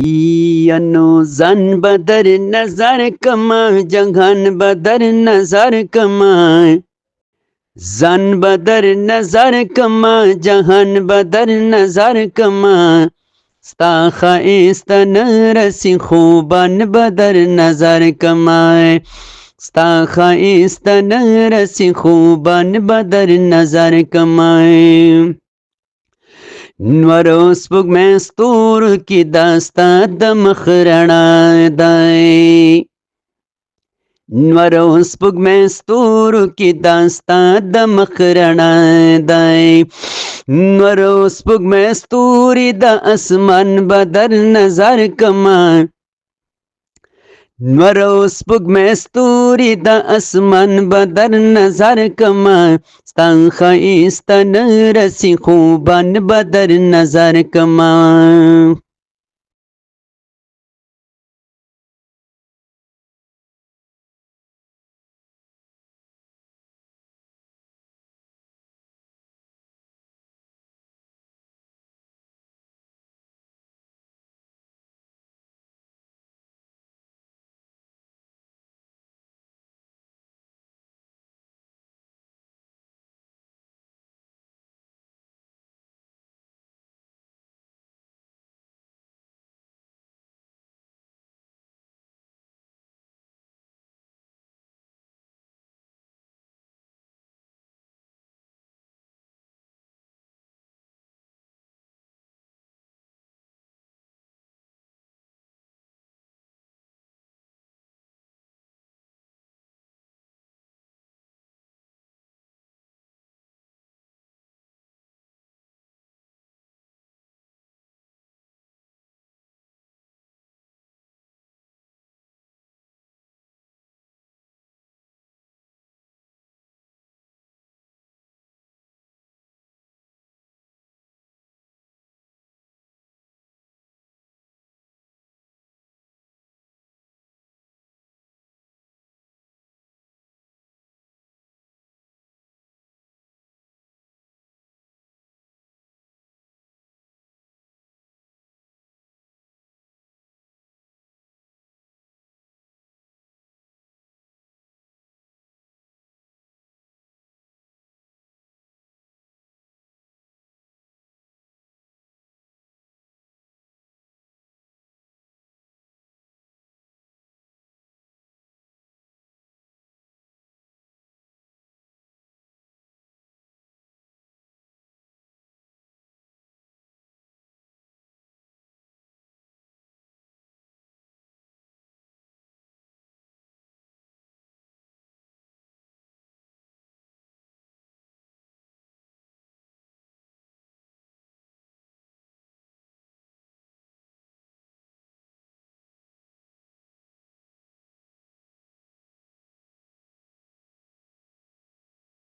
یانو زن بدر نظر کما جهان بدر نظر کما زن بدر نظر کما جهان بدر نظر کما ستا خایست نرسی خوبان بدر نظر کما ستا خایست نرسی خوبان بدر نظر کما نورو سپوږمۍ ستورو کې داستا د مخ رڼا دی نورو سپوږمۍ ستورو کې داستا د مخ رڼا دی نورو سپوږمۍ ستوري د اسمان بدر نظر کما نورو سپوږمۍ ستوري د اسمان بدر نظر کما ستا ښایسته نرسي خوبان بدر نظر کما